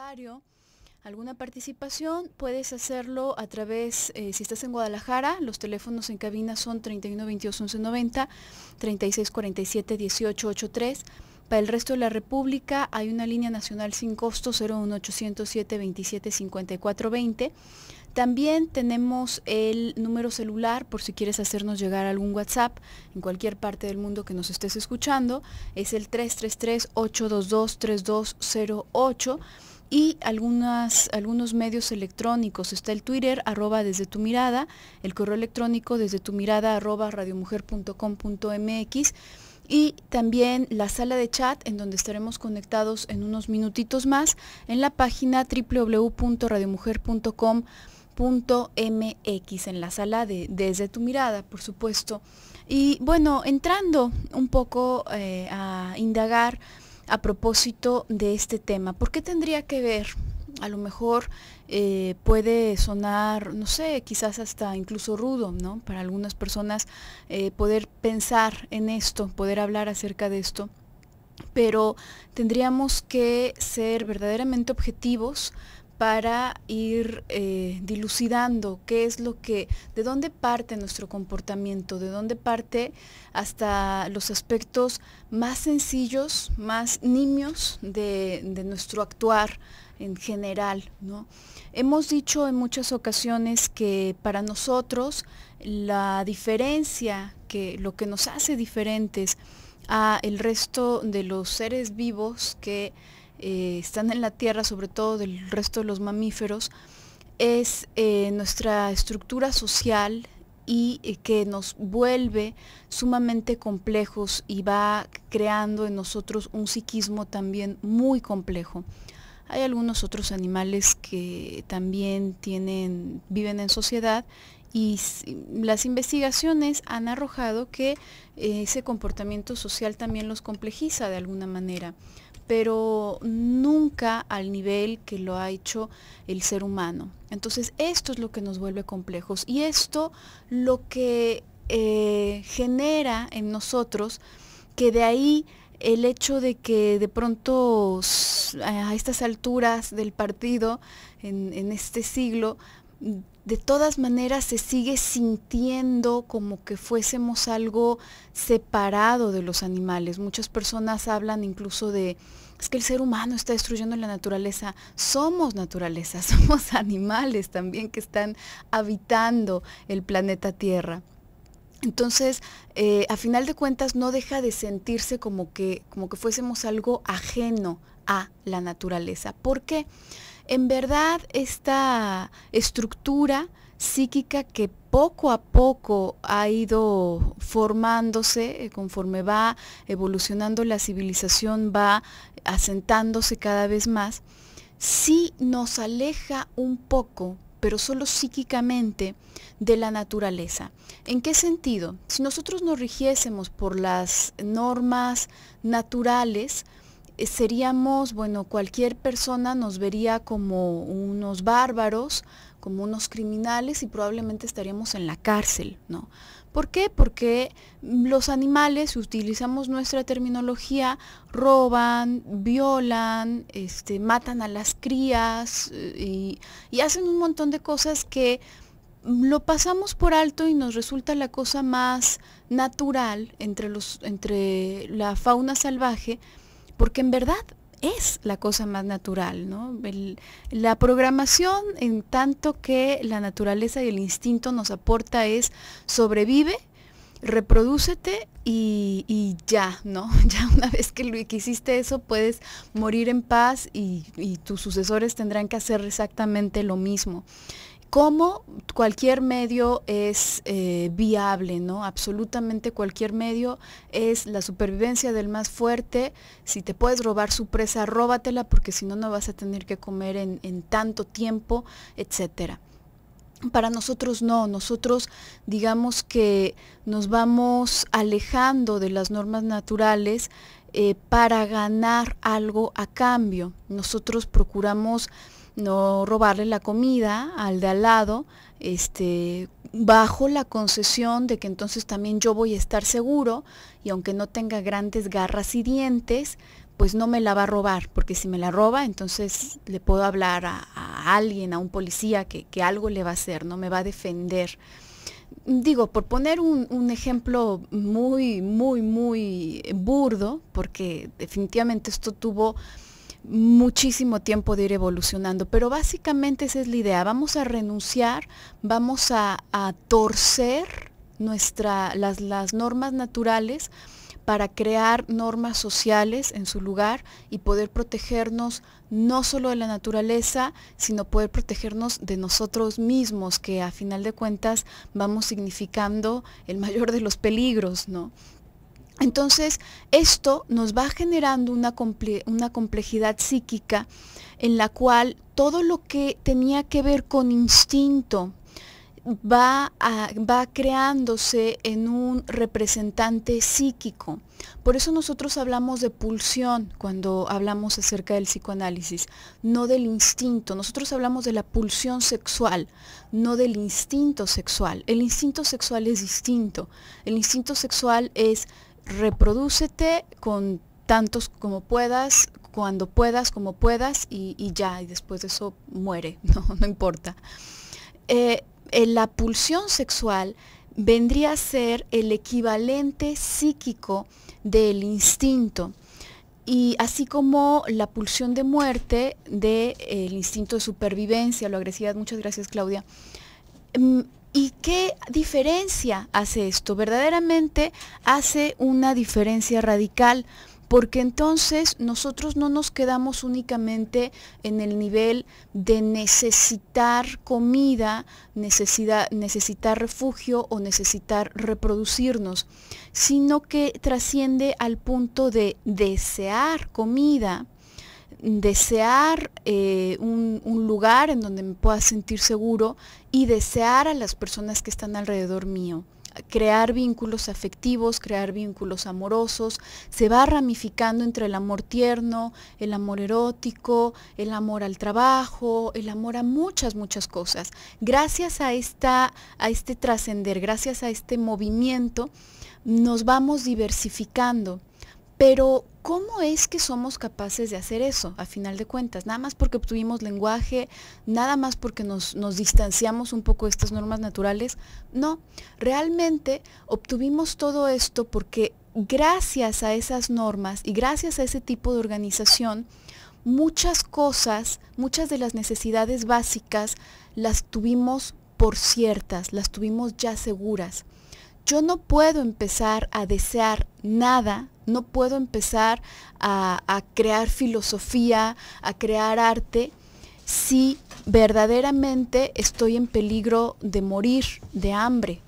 comentario, alguna participación, puedes hacerlo a través, si estás en Guadalajara, los teléfonos en cabina son 31 22 11 90, 36 47 18 83. Para el resto de la República hay una línea nacional sin costo 01 807 27 54 20. También tenemos el número celular por si quieres hacernos llegar algún WhatsApp en cualquier parte del mundo que nos estés escuchando. Es el 333-822-3208 y algunos medios electrónicos. Está el Twitter, @desde tu mirada, el correo electrónico desde tu mirada @radiomujer.com.mx y también la sala de chat en donde estaremos conectados en unos minutitos más en la página www.radiomujer.com.mx en la sala de Desde tu mirada, por supuesto. Y bueno, entrando un poco a indagar a propósito de este tema, ¿por qué tendría que ver? A lo mejor puede sonar, no sé, quizás hasta incluso rudo, ¿no? Para algunas personas poder pensar en esto, poder hablar acerca de esto, pero tendríamos que ser verdaderamente objetivos para ir dilucidando qué es de dónde parte nuestro comportamiento, de dónde parte hasta los aspectos más sencillos, más nimios de nuestro actuar en general, ¿no? Hemos dicho en muchas ocasiones que para nosotros la diferencia, que lo que nos hace diferentes a el resto de los seres vivos que están en la tierra, sobre todo del resto de los mamíferos, es nuestra estructura social y que nos vuelve sumamente complejos y va creando en nosotros un psiquismo también muy complejo. Hay algunos otros animales que también viven en sociedad y las investigaciones han arrojado que ese comportamiento social también los complejiza de alguna manera, pero nunca al nivel que lo ha hecho el ser humano. Entonces esto es lo que nos vuelve complejos y esto lo que genera en nosotros que de ahí el hecho de que de pronto a estas alturas del partido, en este siglo, de todas maneras se sigue sintiendo como que fuésemos algo separado de los animales. Muchas personas hablan incluso es que el ser humano está destruyendo la naturaleza. Somos naturaleza, somos animales también que están habitando el planeta Tierra. Entonces, a final de cuentas no deja de sentirse como que fuésemos algo ajeno a la naturaleza. ¿Por qué? En verdad, esta estructura psíquica que poco a poco ha ido formándose, conforme va evolucionando la civilización, va asentándose cada vez más, sí nos aleja un poco, pero solo psíquicamente, de la naturaleza. ¿En qué sentido? Si nosotros nos rigiésemos por las normas naturales, seríamos, bueno, cualquier persona nos vería como unos bárbaros, como unos criminales y probablemente estaríamos en la cárcel, ¿no? ¿Por qué? Porque los animales, si utilizamos nuestra terminología, roban, violan, matan a las crías y hacen un montón de cosas que lo pasamos por alto y nos resulta la cosa más natural entre la fauna salvaje, porque en verdad es la cosa más natural, ¿no? La programación, en tanto que la naturaleza y el instinto nos aporta, es sobrevive, reprodúcete y ya, ¿no? Ya una vez que hiciste eso puedes morir en paz y tus sucesores tendrán que hacer exactamente lo mismo. Como cualquier medio es viable, ¿no? Absolutamente cualquier medio es la supervivencia del más fuerte. Si te puedes robar su presa, róbatela, porque si no, no vas a tener que comer en tanto tiempo, etcétera. Para nosotros no, nosotros digamos que nos vamos alejando de las normas naturales para ganar algo a cambio. Nosotros procuramos no robarle la comida al de al lado, bajo la concesión de que entonces también yo voy a estar seguro y aunque no tenga grandes garras y dientes, pues no me la va a robar, porque si me la roba, entonces le puedo hablar a alguien, a un policía que algo le va a hacer, no me va a defender. Digo, por poner un ejemplo muy burdo, porque definitivamente esto tuvo muchísimo tiempo de ir evolucionando, pero básicamente esa es la idea. Vamos a renunciar, vamos a torcer las normas naturales para crear normas sociales en su lugar y poder protegernos no solo de la naturaleza, sino poder protegernos de nosotros mismos, que a final de cuentas vamos significando el mayor de los peligros, ¿no? Entonces, esto nos va generando una complejidad psíquica en la cual todo lo que tenía que ver con instinto va creándose en un representante psíquico. Por eso nosotros hablamos de pulsión cuando hablamos acerca del psicoanálisis, no del instinto. Nosotros hablamos de la pulsión sexual, no del instinto sexual. El instinto sexual es distinto. El instinto sexual es reprodúcete con tantos como puedas, cuando puedas, como puedas, y ya, y después de eso muere, no importa. La pulsión sexual vendría a ser el equivalente psíquico del instinto, y así como la pulsión de muerte del instinto de supervivencia, la agresividad. Muchas gracias, Claudia. ¿Y qué diferencia hace esto? Verdaderamente hace una diferencia radical, porque entonces nosotros no nos quedamos únicamente en el nivel de necesitar comida, necesitar refugio o necesitar reproducirnos, sino que trasciende al punto de desear comida, desear un lugar en donde me pueda sentir seguro y desear a las personas que están alrededor mío. Crear vínculos afectivos, crear vínculos amorosos, se va ramificando entre el amor tierno, el amor erótico, el amor al trabajo, el amor a muchas cosas. Gracias a este trascender, gracias a este movimiento, nos vamos diversificando. Pero, ¿cómo es que somos capaces de hacer eso, a final de cuentas? Nada más porque obtuvimos lenguaje, nada más porque nos distanciamos un poco de estas normas naturales. No, realmente obtuvimos todo esto porque gracias a esas normas y gracias a ese tipo de organización, muchas cosas, muchas de las necesidades básicas las tuvimos por ciertas, las tuvimos ya seguras. Yo no puedo empezar a desear nada, no puedo empezar a crear filosofía, a crear arte, si verdaderamente estoy en peligro de morir de hambre.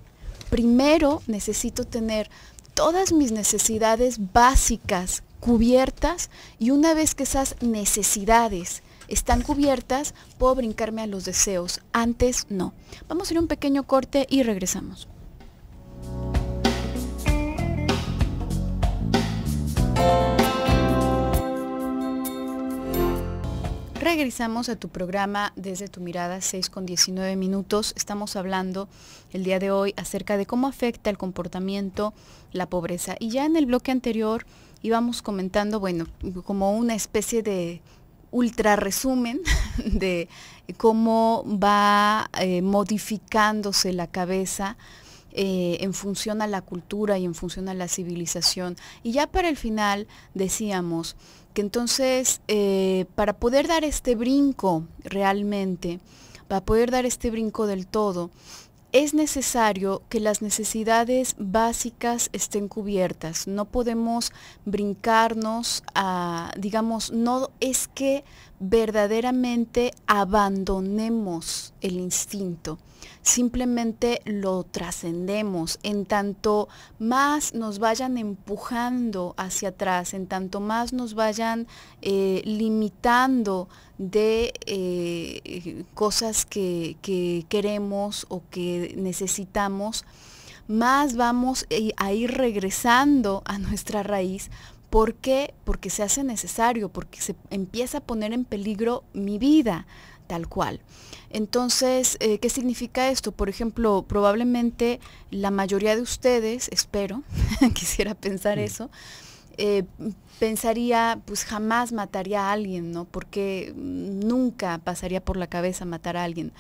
Primero necesito tener todas mis necesidades básicas cubiertas, y una vez que esas necesidades están cubiertas, puedo brincarme a los deseos. Antes no. Vamos a ir a un pequeño corte y regresamos. Regresamos a tu programa Desde tu Mirada, 6:19. Estamos hablando el día de hoy acerca de cómo afecta el comportamiento la pobreza. Y ya en el bloque anterior íbamos comentando, bueno, como una especie de ultra resumen de cómo va modificándose la cabeza en función a la cultura y en función a la civilización. Y ya para el final decíamos que entonces para poder dar este brinco realmente, para poder dar este brinco del todo, es necesario que las necesidades básicas estén cubiertas. No podemos brincarnos a, digamos, no es que verdaderamente abandonemos el instinto, simplemente lo trascendemos. En tanto más nos vayan empujando hacia atrás, en tanto más nos vayan limitando de cosas que queremos o que necesitamos, más vamos a ir regresando a nuestra raíz. ¿Por qué? Porque se hace necesario, porque se empieza a poner en peligro mi vida, tal cual. Entonces, ¿qué significa esto? Por ejemplo, probablemente la mayoría de ustedes, espero, quisiera pensar eso, pensaría, pues jamás mataría a alguien, ¿no? Porque nunca pasaría por la cabeza matar a alguien.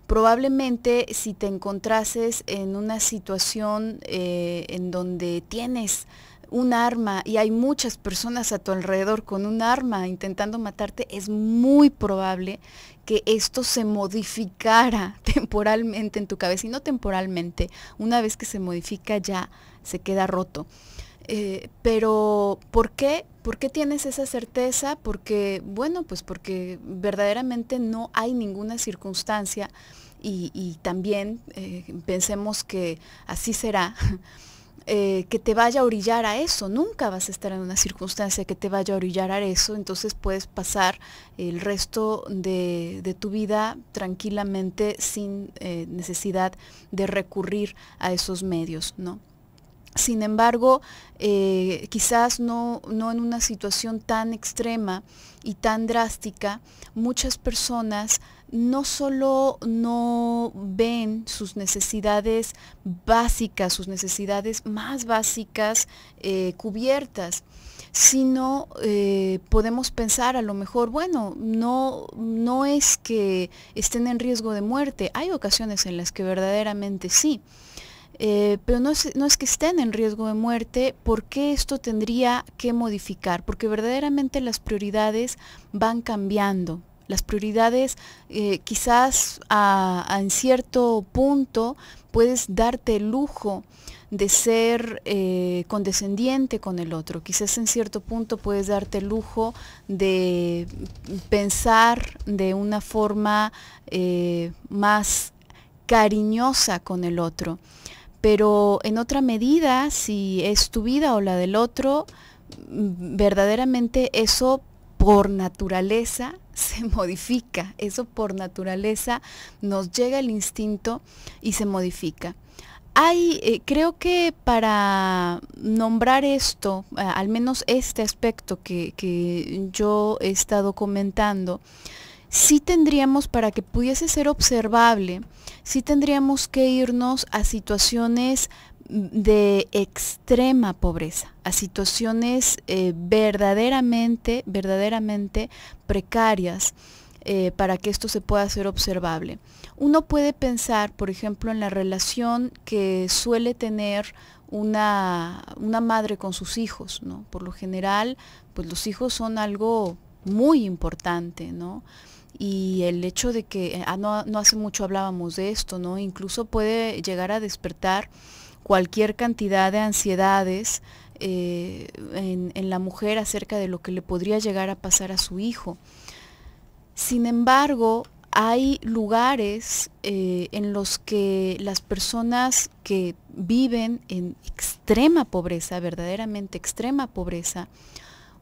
Probablemente si te encontrases en una situación en donde tienes un arma y hay muchas personas a tu alrededor con un arma intentando matarte, es muy probable que esto se modificara temporalmente en tu cabeza, y no temporalmente, una vez que se modifica ya se queda roto. Pero ¿por qué? ¿Por qué tienes esa certeza? Porque, bueno, pues porque verdaderamente no hay ninguna circunstancia y también pensemos que así será, que te vaya a orillar a eso. Nunca vas a estar en una circunstancia que te vaya a orillar a eso, entonces puedes pasar el resto de tu vida tranquilamente sin necesidad de recurrir a esos medios, ¿no? Sin embargo, quizás no en una situación tan extrema y tan drástica, muchas personas no solo no ven sus necesidades básicas, sus necesidades más básicas cubiertas, sino podemos pensar a lo mejor, bueno, no es que estén en riesgo de muerte, hay ocasiones en las que verdaderamente sí. Pero no es que estén en riesgo de muerte. ¿Por qué esto tendría que modificar? Porque verdaderamente las prioridades van cambiando. Las prioridades quizás en cierto punto puedes darte el lujo de ser condescendiente con el otro. Quizás en cierto punto puedes darte el lujo de pensar de una forma más cariñosa con el otro. Pero en otra medida, si es tu vida o la del otro, verdaderamente eso por naturaleza se modifica, eso por naturaleza nos llega el instinto y se modifica. Creo que para nombrar esto, al menos este aspecto que yo he estado comentando, sí tendríamos, para que pudiese ser observable, sí tendríamos que irnos a situaciones de extrema pobreza, a situaciones verdaderamente precarias, para que esto se pueda hacer observable. Uno puede pensar, por ejemplo, en la relación que suele tener una madre con sus hijos, ¿no? Por lo general, pues los hijos son algo muy importante, ¿no? Y el hecho de que, no hace mucho hablábamos de esto, ¿no? Incluso puede llegar a despertar cualquier cantidad de ansiedades en la mujer acerca de lo que le podría llegar a pasar a su hijo. Sin embargo, hay lugares en los que las personas que viven en extrema pobreza, verdaderamente extrema pobreza,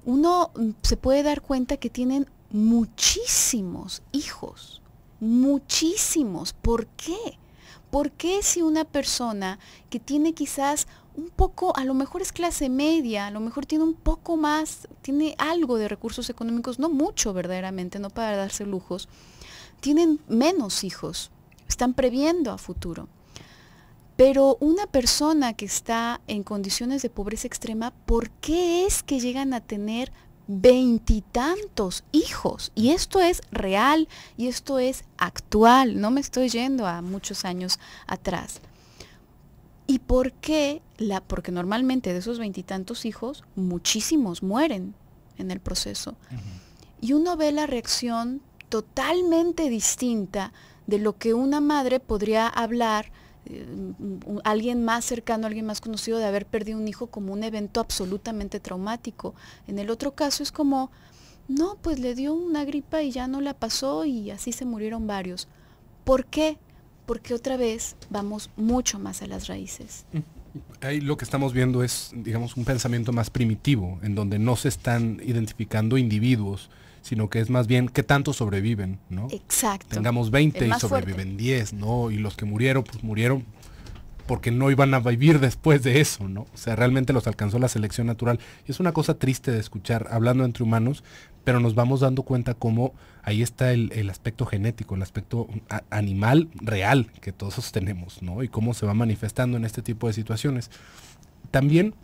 uno se puede dar cuenta que tienen muchísimos hijos, muchísimos. ¿Por qué? ¿Por qué si una persona que tiene quizás un poco, a lo mejor es clase media, a lo mejor tiene un poco más, tiene algo de recursos económicos, no mucho verdaderamente, no para darse lujos, tienen menos hijos, están previendo a futuro? Pero una persona que está en condiciones de pobreza extrema, ¿por qué es que llegan a tener veintitantos hijos? Y esto es real y esto es actual, no me estoy yendo a muchos años atrás. ¿Y por qué? Porque normalmente de esos veintitantos hijos, muchísimos mueren en el proceso. Y uno ve la reacción totalmente distinta de lo que una madre podría hablar, alguien más cercano, alguien más conocido, de haber perdido un hijo como un evento absolutamente traumático. En el otro caso es como, no, pues le dio una gripa y ya no la pasó y así se murieron varios. ¿Por qué? Porque otra vez vamos mucho más a las raíces. Ahí lo que estamos viendo es, digamos, un pensamiento más primitivo, en donde no se están identificando individuos, sino que es más bien qué tanto sobreviven, ¿no? Exacto. Tengamos 20 y sobreviven fuerte. 10, ¿no? Y los que murieron, pues murieron porque no iban a vivir después de eso, ¿no? O sea, realmente los alcanzó la selección natural. Y es una cosa triste de escuchar, hablando entre humanos, pero nos vamos dando cuenta cómo ahí está el aspecto genético, el aspecto animal real que todos tenemos, ¿no? Y cómo se va manifestando en este tipo de situaciones. También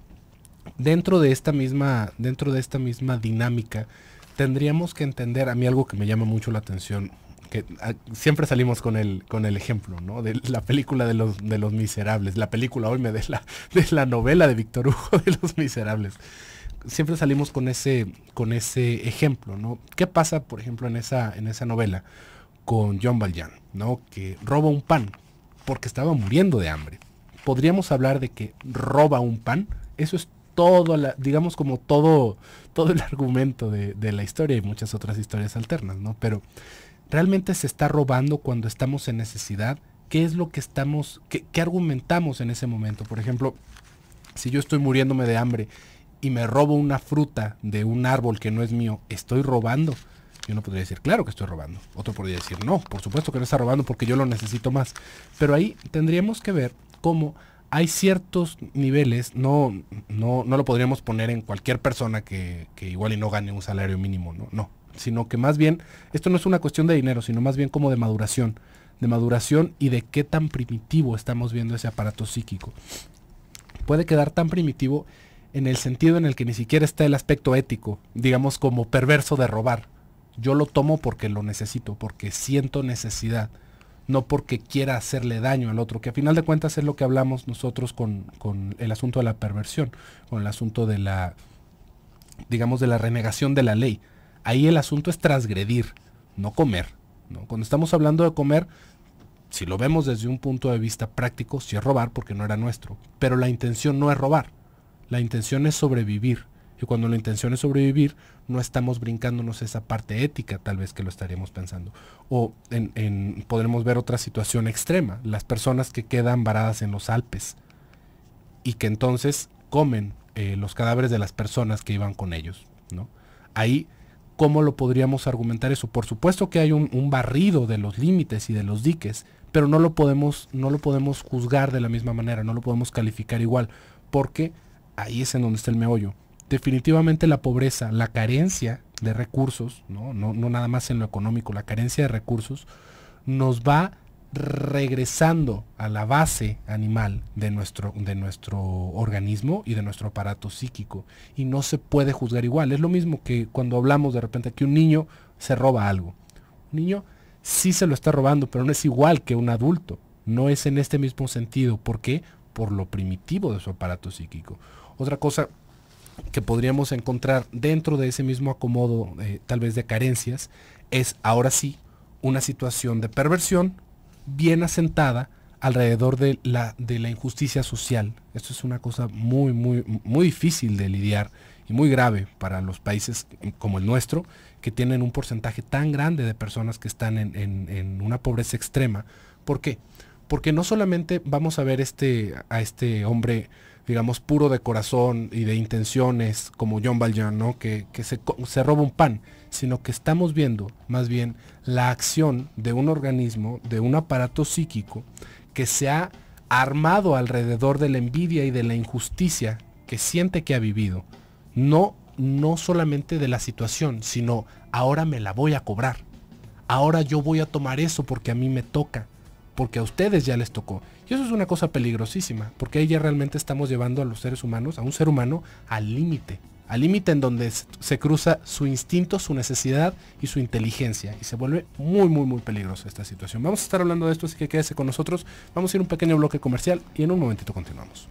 dentro de esta misma dinámica, tendríamos que entender, a mí algo que me llama mucho la atención, que siempre salimos con el ejemplo, ¿no? De la película de los Miserables, la película hoy de la novela de Víctor Hugo de Los Miserables. Siempre salimos con ese ejemplo, ¿no? ¿Qué pasa, por ejemplo, en esa novela con Jean Valjean, ¿no? Que roba un pan porque estaba muriendo de hambre. Podríamos hablar de que roba un pan. Eso es todo, digamos, como todo el argumento de la historia y muchas otras historias alternas, ¿no? Pero realmente se está robando cuando estamos en necesidad. ¿Qué es lo que qué argumentamos en ese momento? Por ejemplo, si yo estoy muriéndome de hambre y me robo una fruta de un árbol que no es mío, ¿estoy robando? Y uno podría decir, claro que estoy robando. Otro podría decir, no, por supuesto que no está robando porque yo lo necesito más. Pero ahí tendríamos que ver cómo hay ciertos niveles, no lo podríamos poner en cualquier persona que igual y no gane un salario mínimo, no, sino que más bien, esto no es una cuestión de dinero, sino más bien como de maduración y de qué tan primitivo estamos viendo ese aparato psíquico. Puede quedar tan primitivo en el sentido en el que ni siquiera está el aspecto ético, digamos como perverso de robar. Yo lo tomo porque lo necesito, porque siento necesidad, no porque quiera hacerle daño al otro, que a final de cuentas es lo que hablamos nosotros con el asunto de la perversión, con el asunto de la renegación de la ley. Ahí el asunto es transgredir, no comer, ¿no? Cuando estamos hablando de comer, si lo vemos desde un punto de vista práctico, sí es robar porque no era nuestro, pero la intención no es robar, la intención es sobrevivir. Y cuando la intención es sobrevivir, no estamos brincándonos esa parte ética, tal vez que lo estaríamos pensando. O podremos ver otra situación extrema, las personas que quedan varadas en los Alpes y que entonces comen los cadáveres de las personas que iban con ellos, ¿no? Ahí, ¿cómo lo podríamos argumentar eso? Por supuesto que hay un barrido de los límites y de los diques, pero no lo podemos juzgar de la misma manera, no lo podemos calificar igual, porque ahí es en donde está el meollo. Definitivamente la pobreza, la carencia de recursos, no nada más en lo económico, la carencia de recursos nos va regresando a la base animal de nuestro organismo y de nuestro aparato psíquico, y no se puede juzgar igual. Es lo mismo que cuando hablamos de repente que un niño se roba algo. Un niño sí se lo está robando, pero no es igual que un adulto, no es en este mismo sentido. ¿Por qué? Por lo primitivo de su aparato psíquico. Otra cosa que podríamos encontrar dentro de ese mismo acomodo, tal vez de carencias, es ahora sí una situación de perversión bien asentada alrededor de la injusticia social. Esto es una cosa muy, muy, muy difícil de lidiar y muy grave para los países como el nuestro, que tienen un porcentaje tan grande de personas que están en una pobreza extrema. ¿Por qué? Porque no solamente vamos a ver a este hombre, digamos, puro de corazón y de intenciones, como Jean Valjean, ¿no? que se roba un pan, sino que estamos viendo más bien la acción de un organismo, de un aparato psíquico, que se ha armado alrededor de la envidia y de la injusticia que siente que ha vivido. No solamente de la situación, sino ahora me la voy a cobrar. Ahora yo voy a tomar eso porque a mí me toca, porque a ustedes ya les tocó. Y eso es una cosa peligrosísima, porque ahí ya realmente estamos llevando a los seres humanos, a un ser humano, al límite en donde se cruza su instinto, su necesidad y su inteligencia, y se vuelve muy, muy, muy peligrosa esta situación. Vamos a estar hablando de esto, así que quédese con nosotros. Vamos a ir a un pequeño bloque comercial y en un momentito continuamos.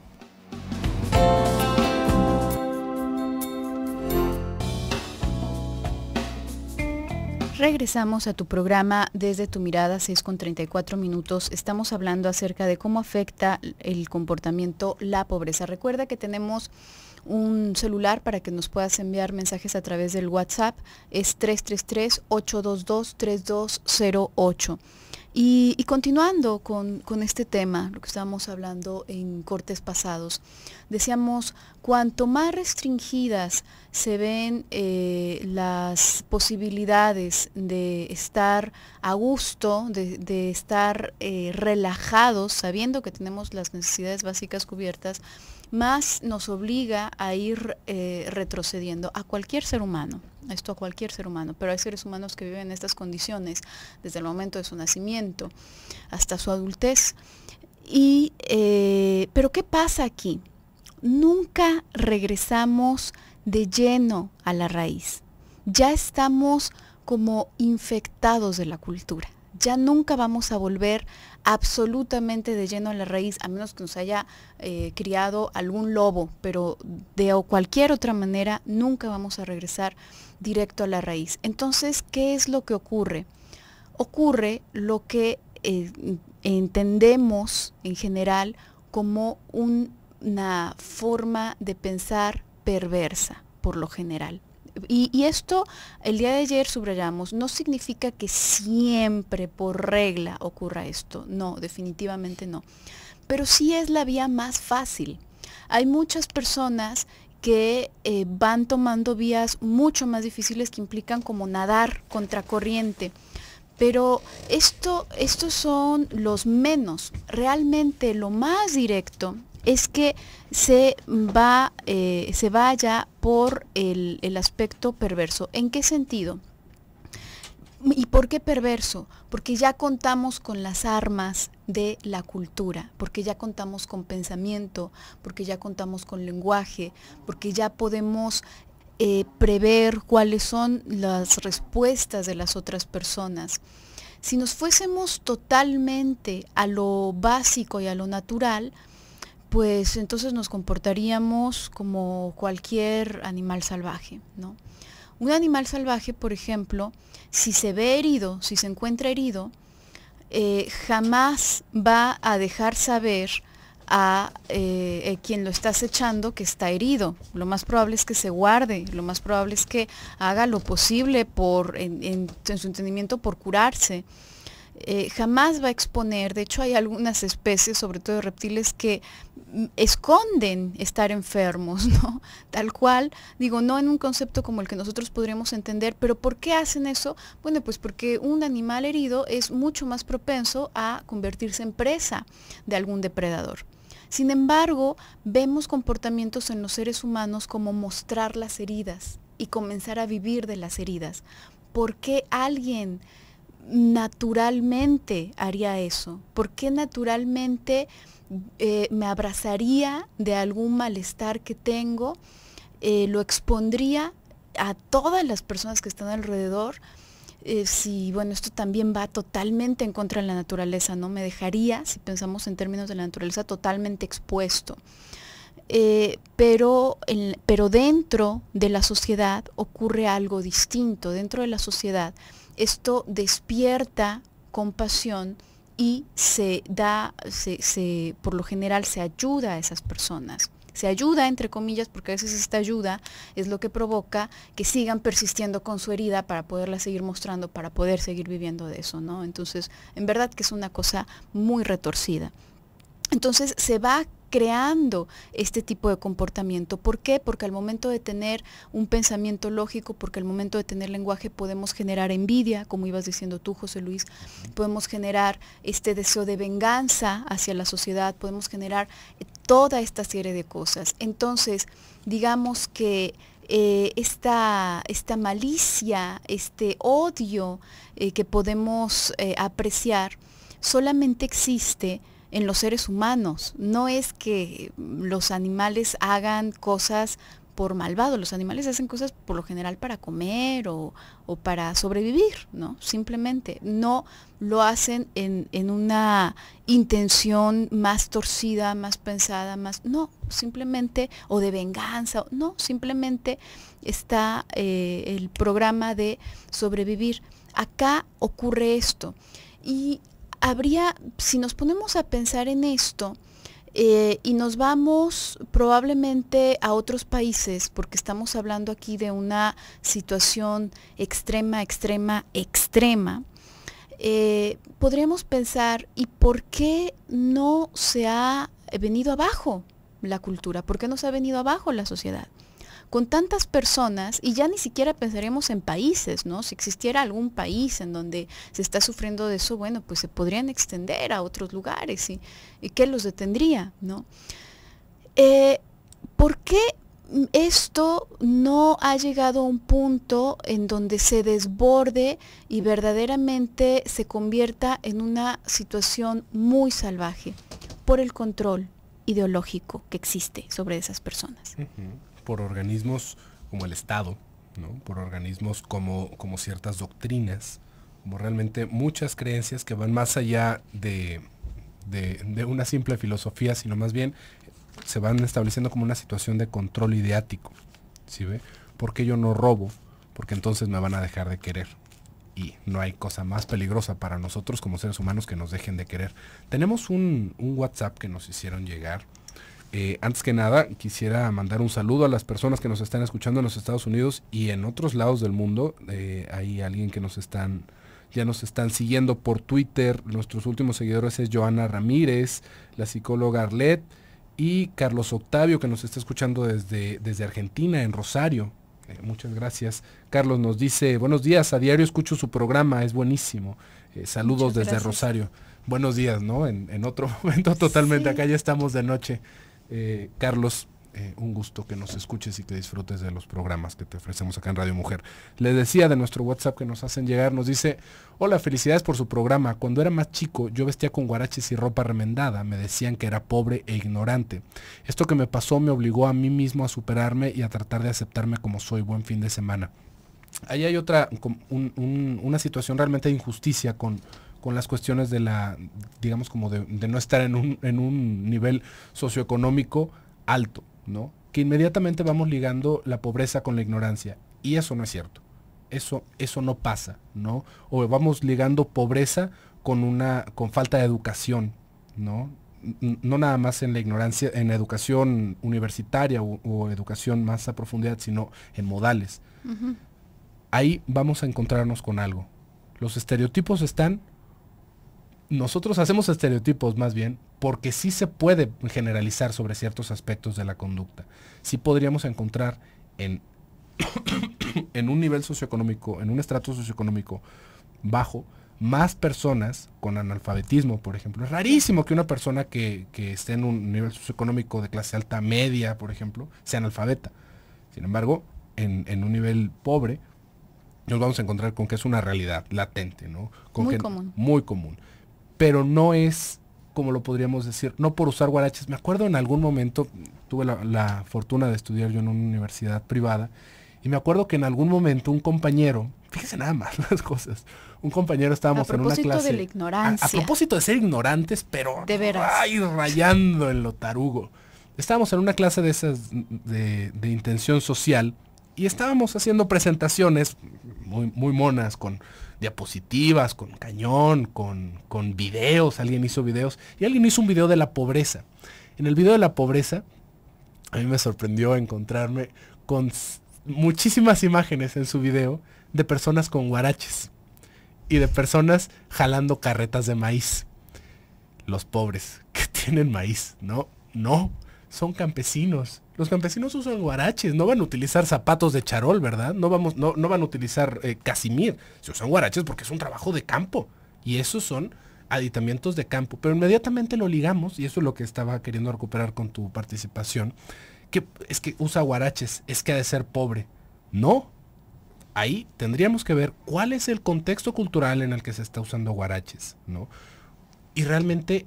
Regresamos a tu programa Desde tu Mirada, 6:34. Estamos hablando acerca de cómo afecta el comportamiento la pobreza. Recuerda que tenemos un celular para que nos puedas enviar mensajes a través del WhatsApp. Es 333-822-3208. Y continuando con este tema, lo que estábamos hablando en cortes pasados, decíamos, cuanto más restringidas se ven las posibilidades de estar a gusto, de estar relajados, sabiendo que tenemos las necesidades básicas cubiertas, más nos obliga a ir retrocediendo a cualquier ser humano. Esto a cualquier ser humano, pero hay seres humanos que viven en estas condiciones desde el momento de su nacimiento hasta su adultez. Pero ¿qué pasa aquí? nunca regresamos de lleno a la raíz. Ya estamos como infectados de la cultura. Ya nunca vamos a volver absolutamente de lleno a la raíz, a menos que nos haya criado algún lobo, pero de cualquier otra manera nunca vamos a regresar directo a la raíz. Entonces, ¿qué es lo que ocurre? Ocurre lo que entendemos en general como una forma de pensar perversa, por lo general. Y esto, el día de ayer subrayamos, no significa que siempre por regla ocurra esto. No, definitivamente no. Pero sí es la vía más fácil. Hay muchas personas que van tomando vías mucho más difíciles que implican como nadar contracorriente. Pero estos son los menos. Realmente lo más directo es que se vaya por el aspecto perverso. ¿En qué sentido? ¿Y por qué perverso? Porque ya contamos con las armas de la cultura, porque ya contamos con pensamiento, porque ya contamos con lenguaje, porque ya podemos prever cuáles son las respuestas de las otras personas. Si nos fuésemos totalmente a lo básico y a lo natural, pues entonces nos comportaríamos como cualquier animal salvaje, ¿no? Un animal salvaje, por ejemplo, si se ve herido, si se encuentra herido, jamás va a dejar saber a quien lo está acechando que está herido. Lo más probable es que se guarde, lo más probable es que haga lo posible en su entendimiento por curarse. Jamás va a exponer. De hecho, hay algunas especies, sobre todo de reptiles, que esconden estar enfermos, ¿no? Tal cual, digo, no en un concepto como el que nosotros podríamos entender, pero ¿por qué hacen eso? Bueno, pues porque un animal herido es mucho más propenso a convertirse en presa de algún depredador. Sin embargo, vemos comportamientos en los seres humanos como mostrar las heridas y comenzar a vivir de las heridas. ¿Por qué alguien naturalmente haría eso? ¿Por qué naturalmente me abrazaría de algún malestar que tengo? Lo expondría a todas las personas que están alrededor. Si, bueno, esto también va totalmente en contra de la naturaleza, ¿no? Me dejaría, si pensamos en términos de la naturaleza, totalmente expuesto. Pero dentro de la sociedad ocurre algo distinto. Dentro de la sociedad esto despierta compasión y por lo general se ayuda a esas personas. Se ayuda, entre comillas, porque a veces esta ayuda es lo que provoca que sigan persistiendo con su herida para poderla seguir mostrando, para poder seguir viviendo de eso, ¿no? Entonces, en verdad que es una cosa muy retorcida. Entonces, se va creando este tipo de comportamiento. ¿Por qué? Porque al momento de tener un pensamiento lógico, porque al momento de tener lenguaje podemos generar envidia, como ibas diciendo tú, José Luis, podemos generar este deseo de venganza hacia la sociedad, podemos generar toda esta serie de cosas. Entonces, digamos que esta malicia, este odio que podemos apreciar, solamente existe en los seres humanos. No es que los animales hagan cosas por malvado, los animales hacen cosas por lo general para comer o para sobrevivir, ¿no? Simplemente no lo hacen en una intención más torcida, más pensada, no, simplemente, o de venganza, no, simplemente está el programa de sobrevivir. Acá ocurre esto. Y si nos ponemos a pensar en esto y nos vamos probablemente a otros países, porque estamos hablando aquí de una situación extrema, podríamos pensar, ¿y por qué no se ha venido abajo la cultura? ¿Por qué no se ha venido abajo la sociedad? Con tantas personas, y ya ni siquiera pensaríamos en países, ¿no? Si existiera algún país en donde se está sufriendo de eso, bueno, pues se podrían extender a otros lugares y ¿qué los detendría, no? ¿Por qué esto no ha llegado a un punto en donde se desborde y verdaderamente se convierta en una situación muy salvaje? Por el control. ideológico que existe sobre esas personas. Por organismos como el Estado, ¿no? Por organismos como ciertas doctrinas, como realmente muchas creencias que van más allá de una simple filosofía, sino más bien se van estableciendo como una situación de control ideático. ¿Sí ve? Porque yo no robo, porque entonces me van a dejar de querer. Y no hay cosa más peligrosa para nosotros como seres humanos que nos dejen de querer. Tenemos un WhatsApp que nos hicieron llegar. Antes que nada, quisiera mandar un saludo a las personas que nos están escuchando en los Estados Unidos y en otros lados del mundo. Hay alguien que ya nos están siguiendo por Twitter. Nuestros últimos seguidores es Joana Ramírez, la psicóloga Arlet, y Carlos Octavio, que nos está escuchando desde Argentina, en Rosario. Muchas gracias. Carlos nos dice, buenos días, a diario escucho su programa, es buenísimo. Saludos desde Rosario. Buenos días, ¿no? En otro momento totalmente, sí. Acá ya estamos de noche. Carlos, un gusto que nos escuches y que disfrutes de los programas que te ofrecemos acá en Radio Mujer. Le decía de nuestro WhatsApp que nos hacen llegar, nos dice, hola, felicidades por su programa. Cuando era más chico, yo vestía con guaraches y ropa remendada. Me decían que era pobre e ignorante. Esto que me pasó me obligó a mí mismo a superarme y a tratar de aceptarme como soy. Buen fin de semana. Ahí hay una situación realmente de injusticia con las cuestiones de digamos como de no estar en un nivel socioeconómico alto, ¿no? Que inmediatamente vamos ligando la pobreza con la ignorancia, y eso no es cierto. Eso no pasa, ¿no? O vamos ligando pobreza con falta de educación, ¿no? No nada más en la ignorancia, en la educación universitaria o educación más a profundidad, sino en modales. Ahí vamos a encontrarnos con algo. Los estereotipos nosotros hacemos estereotipos más bien porque sí se puede generalizar sobre ciertos aspectos de la conducta. Sí podríamos encontrar en un nivel socioeconómico, en un estrato socioeconómico bajo, más personas con analfabetismo, por ejemplo. Es rarísimo que una persona que esté en un nivel socioeconómico de clase alta media, por ejemplo, sea analfabeta. Sin embargo, en un nivel pobre, nos vamos a encontrar con que es una realidad latente, ¿no? Muy común. Pero no es, como lo podríamos decir, no por usar guaraches. Me acuerdo en algún momento, tuve la fortuna de estudiar yo en una universidad privada, y me acuerdo que en algún momento un compañero, fíjese nada más las cosas, un compañero estábamos en una clase. A propósito de la ignorancia. A propósito de ser ignorantes, pero de veras. Rayando en lo tarugo. Estábamos en una clase de esas de intención social, y estábamos haciendo presentaciones muy monas, con diapositivas, con cañón, con videos. Alguien hizo videos y alguien hizo un video de la pobreza. En el video de la pobreza a mí me sorprendió encontrarme con muchísimas imágenes en su video de personas con guaraches y de personas jalando carretas de maíz. Los pobres que tienen maíz, no, son campesinos. Los campesinos usan guaraches, no van a utilizar zapatos de charol, ¿verdad? No van a utilizar casimir. Se usan guaraches porque es un trabajo de campo. Y esos son aditamientos de campo. Pero inmediatamente lo ligamos, y eso es lo que estaba queriendo recuperar con tu participación, que es que usa guaraches, es que ha de ser pobre. No. Ahí tendríamos que ver cuál es el contexto cultural en el que se está usando guaraches, ¿no? Y realmente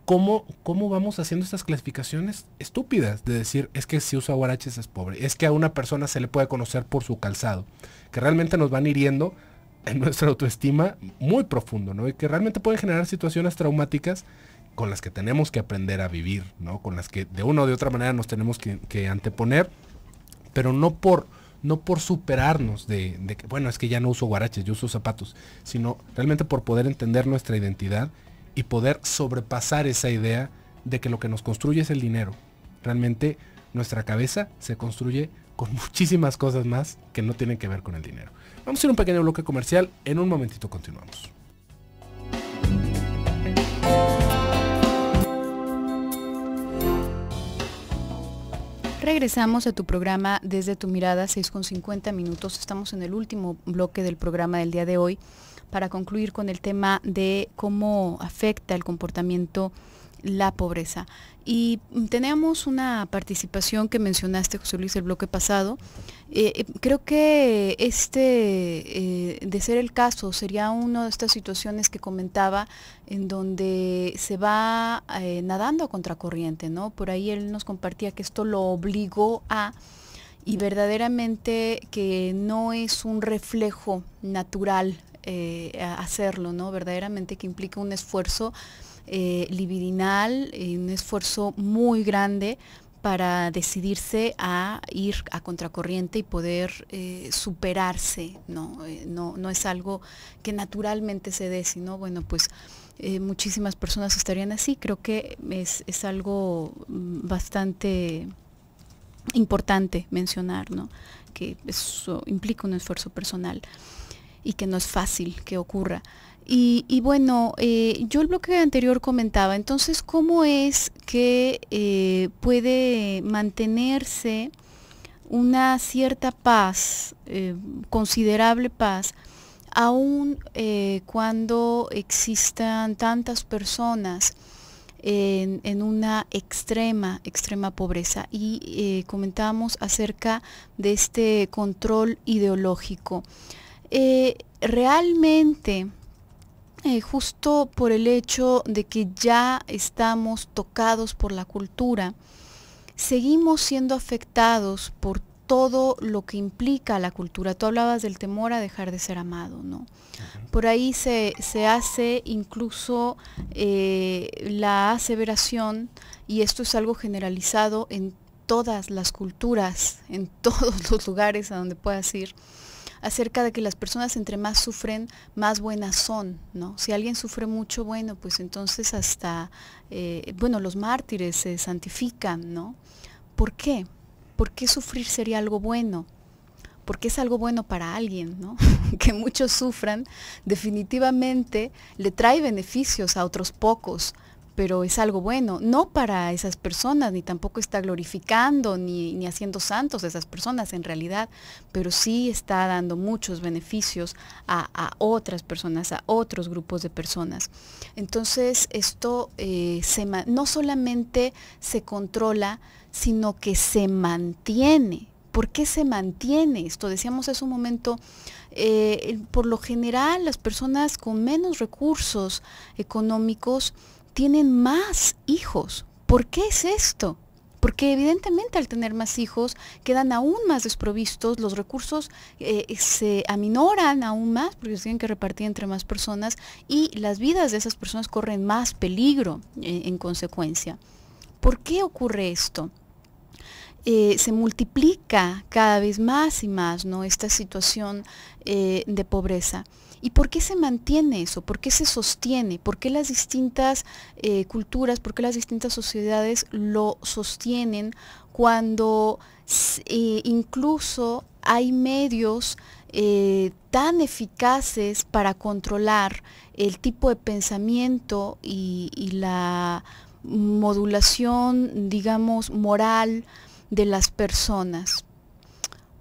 ¿Cómo vamos haciendo estas clasificaciones estúpidas de decir, es que si usa guaraches es pobre, es que a una persona se le puede conocer por su calzado, que realmente nos van hiriendo en nuestra autoestima muy profundo, ¿no? Y que realmente pueden generar situaciones traumáticas con las que tenemos que aprender a vivir, ¿no? Con las que de una o de otra manera nos tenemos que anteponer, pero no por superarnos de que, bueno, es que ya no uso guaraches, yo uso zapatos, sino realmente por poder entender nuestra identidad y poder sobrepasar esa idea de que lo que nos construye es el dinero. Realmente nuestra cabeza se construye con muchísimas cosas más que no tienen que ver con el dinero. Vamos a hacer un pequeño bloque comercial, en un momentito continuamos. Regresamos a tu programa Desde tu Mirada, 6:50. Estamos en el último bloque del programa del día de hoy, para concluir con el tema de cómo afecta el comportamiento la pobreza. Y tenemos una participación que mencionaste, José Luis, el bloque pasado. Creo que de ser el caso, sería una de estas situaciones que comentaba en donde se va nadando a contracorriente, ¿no? Por ahí él nos compartía que esto lo obligó y verdaderamente que no es un reflejo natural hacerlo, ¿no? Verdaderamente que implica un esfuerzo libidinal, un esfuerzo muy grande para decidirse a ir a contracorriente y poder superarse, ¿no? No es algo que naturalmente se dé, sino, bueno, pues muchísimas personas estarían así. Creo que es algo bastante importante mencionar, ¿no? Que eso implica un esfuerzo personal y que no es fácil que ocurra. Y bueno, yo el bloque anterior comentaba, entonces, ¿cómo es que puede mantenerse una cierta paz, considerable paz, aun cuando existan tantas personas en una extrema pobreza? Y comentábamos acerca de este control ideológico. Realmente, justo por el hecho de que ya estamos tocados por la cultura, seguimos siendo afectados por todo lo que implica la cultura. Tú hablabas del temor a dejar de ser amado, ¿no? Por ahí se hace incluso la aseveración, y esto es algo generalizado en todas las culturas, en todos los lugares a donde puedas ir, acerca de que las personas entre más sufren, más buenas son, ¿no? Si alguien sufre mucho, bueno, pues entonces hasta, los mártires se santifican, ¿no? ¿Por qué? ¿Por qué sufrir sería algo bueno? Porque es algo bueno para alguien, ¿no? Que muchos sufran, definitivamente le trae beneficios a otros pocos, pero es algo bueno, no para esas personas, ni tampoco está glorificando ni haciendo santos a esas personas en realidad, pero sí está dando muchos beneficios a otras personas, a otros grupos de personas. Entonces esto no solamente se controla, sino que se mantiene. ¿Por qué se mantiene esto? Decíamos hace un momento, por lo general las personas con menos recursos económicos tienen más hijos. ¿Por qué es esto? Porque evidentemente al tener más hijos quedan aún más desprovistos, los recursos se aminoran aún más porque se tienen que repartir entre más personas y las vidas de esas personas corren más peligro en consecuencia. ¿Por qué ocurre esto? Se multiplica cada vez más y más, ¿no?, esta situación de pobreza. ¿Y por qué se mantiene eso? ¿Por qué se sostiene? ¿Por qué las distintas culturas, por qué las distintas sociedades lo sostienen cuando incluso hay medios tan eficaces para controlar el tipo de pensamiento y la modulación, digamos, moral de las personas?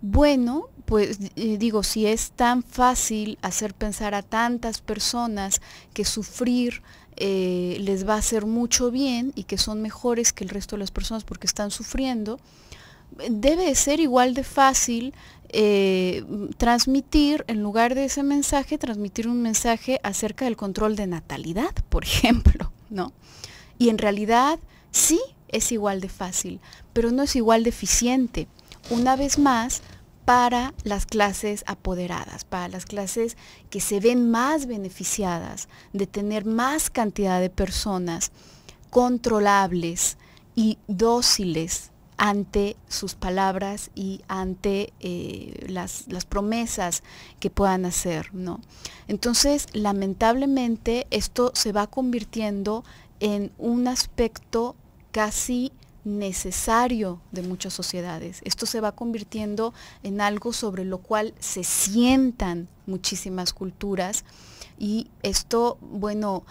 Bueno, pues digo, si es tan fácil hacer pensar a tantas personas que sufrir les va a hacer mucho bien y que son mejores que el resto de las personas porque están sufriendo, debe de ser igual de fácil transmitir, en lugar de ese mensaje, transmitir un mensaje acerca del control de natalidad, por ejemplo, ¿no? Y en realidad sí es igual de fácil, pero no es igual de eficiente. Una vez más, para las clases apoderadas, para las clases que se ven más beneficiadas de tener más cantidad de personas controlables y dóciles ante sus palabras y ante las promesas que puedan hacer, ¿no? Entonces, lamentablemente, esto se va convirtiendo en un aspecto casi necesario de muchas sociedades. Esto se va convirtiendo en algo sobre lo cual se sientan muchísimas culturas y esto, bueno,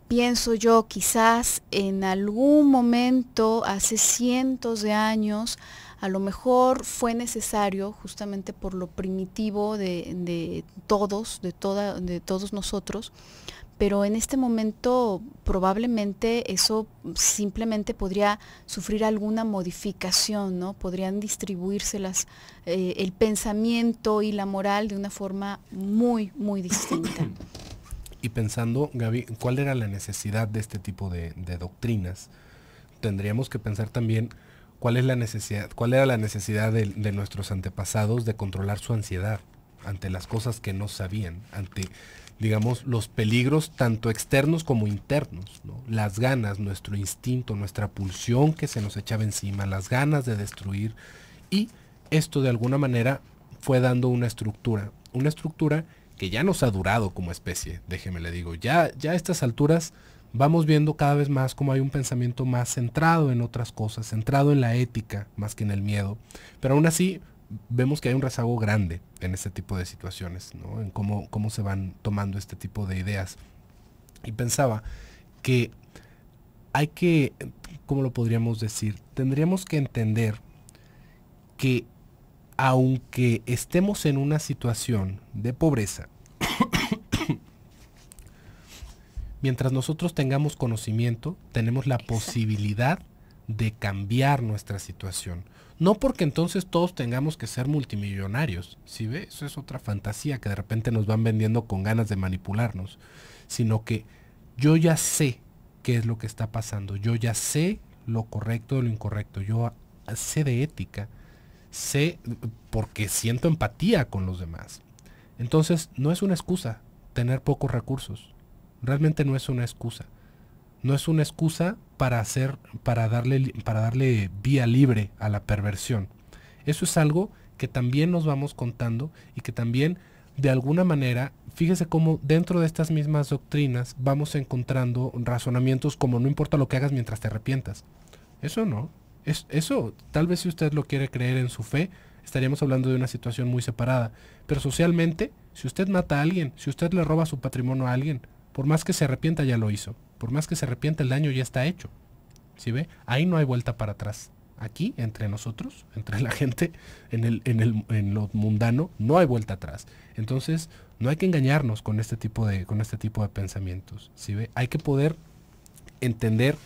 pienso yo, quizás en algún momento, hace cientos de años, a lo mejor fue necesario, justamente por lo primitivo de todos nosotros, pero en este momento probablemente eso simplemente podría sufrir alguna modificación, ¿no? Podrían distribuirse el pensamiento y la moral de una forma muy, muy distinta. Y pensando, Gaby, ¿cuál era la necesidad de este tipo de doctrinas? Tendríamos que pensar también cuál era la necesidad de nuestros antepasados de controlar su ansiedad ante las cosas que no sabían, ante, digamos, los peligros tanto externos como internos, ¿no? Las ganas, nuestro instinto, nuestra pulsión que se nos echaba encima, las ganas de destruir, y esto de alguna manera fue dando una estructura que ya nos ha durado como especie, déjeme le digo, ya a estas alturas vamos viendo cada vez más cómo hay un pensamiento más centrado en otras cosas, centrado en la ética más que en el miedo, pero aún así vemos que hay un rezago grande en este tipo de situaciones, ¿no? En cómo se van tomando este tipo de ideas. Y pensaba que ¿cómo lo podríamos decir? Tendríamos que entender que aunque estemos en una situación de pobreza, mientras nosotros tengamos conocimiento, tenemos la posibilidad de cambiar nuestra situación. No porque entonces todos tengamos que ser multimillonarios, ¿sí ve? Eso es otra fantasía que de repente nos van vendiendo con ganas de manipularnos, sino que yo ya sé qué es lo que está pasando, yo ya sé lo correcto de lo incorrecto, yo sé de ética, sé porque siento empatía con los demás. Entonces no es una excusa tener pocos recursos, realmente no es una excusa. No es una excusa para darle vía libre a la perversión. Eso es algo que también nos vamos contando y que también de alguna manera, fíjese cómo dentro de estas mismas doctrinas vamos encontrando razonamientos como no importa lo que hagas mientras te arrepientas. Eso no. Eso, tal vez si usted lo quiere creer en su fe, estaríamos hablando de una situación muy separada. Pero socialmente, si usted mata a alguien, si usted le roba su patrimonio a alguien, por más que se arrepienta ya lo hizo. Por más que se arrepienta, el daño ya está hecho. ¿Sí ve? Ahí no hay vuelta para atrás. Aquí, entre nosotros, entre la gente, en lo mundano, no hay vuelta atrás. Entonces, no hay que engañarnos con este tipo de pensamientos. ¿Sí ve? Hay que poder entender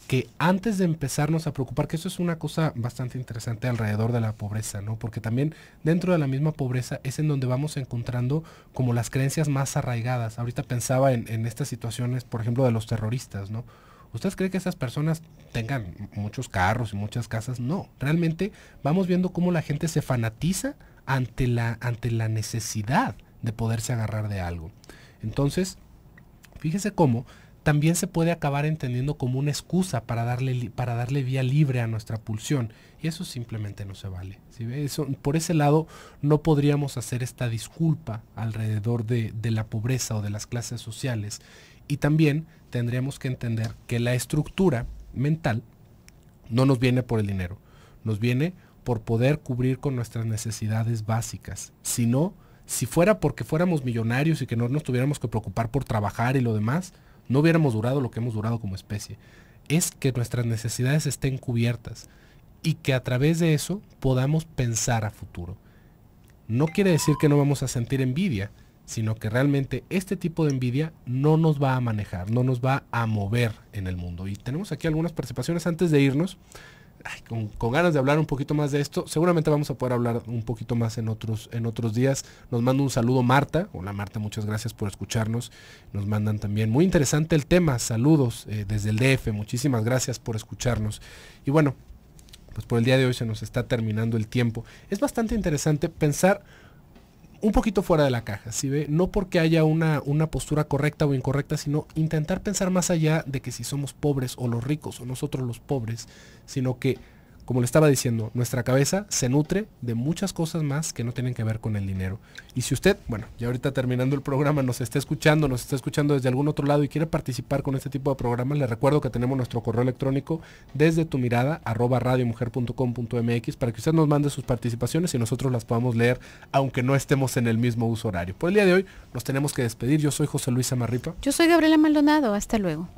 que antes de empezarnos a preocupar, que eso es una cosa bastante interesante alrededor de la pobreza, ¿no? Porque también dentro de la misma pobreza es en donde vamos encontrando como las creencias más arraigadas. Ahorita pensaba en estas situaciones, por ejemplo, de los terroristas, ¿no? ¿Usted cree que esas personas tengan muchos carros y muchas casas? No, realmente vamos viendo cómo la gente se fanatiza ante la necesidad de poderse agarrar de algo. Entonces, fíjese cómo también se puede acabar entendiendo como una excusa para darle vía libre a nuestra pulsión. Y eso simplemente no se vale. ¿Sí ve? Eso, por ese lado no podríamos hacer esta disculpa alrededor de la pobreza o de las clases sociales. Y también tendríamos que entender que la estructura mental no nos viene por el dinero. Nos viene por poder cubrir con nuestras necesidades básicas. Si fuera porque fuéramos millonarios y que no nos tuviéramos que preocupar por trabajar y lo demás, no hubiéramos durado lo que hemos durado como especie. Es que nuestras necesidades estén cubiertas y que a través de eso podamos pensar a futuro. No quiere decir que no vamos a sentir envidia, sino que realmente este tipo de envidia no nos va a manejar, no nos va a mover en el mundo. Y tenemos aquí algunas participaciones antes de irnos. Con ganas de hablar un poquito más de esto. Seguramente vamos a poder hablar un poquito más en otros días. Nos manda un saludo Marta. Hola Marta, muchas gracias por escucharnos. Nos mandan también, muy interesante el tema, saludos desde el DF, muchísimas gracias por escucharnos. Y bueno, pues por el día de hoy se nos está terminando el tiempo. Es bastante interesante pensar un poquito fuera de la caja, ¿sí ve? No porque haya una postura correcta o incorrecta, sino intentar pensar más allá de que si somos pobres o los ricos o nosotros los pobres, sino que, como le estaba diciendo, nuestra cabeza se nutre de muchas cosas más que no tienen que ver con el dinero. Y si usted, bueno, ya ahorita terminando el programa, nos está escuchando desde algún otro lado y quiere participar con este tipo de programas, le recuerdo que tenemos nuestro correo electrónico desde tu mirada @radiomujer.com.mx para que usted nos mande sus participaciones y nosotros las podamos leer, aunque no estemos en el mismo uso horario. Por el día de hoy nos tenemos que despedir. Yo soy José Luis Amarripa. Yo soy Gabriela Maldonado. Hasta luego.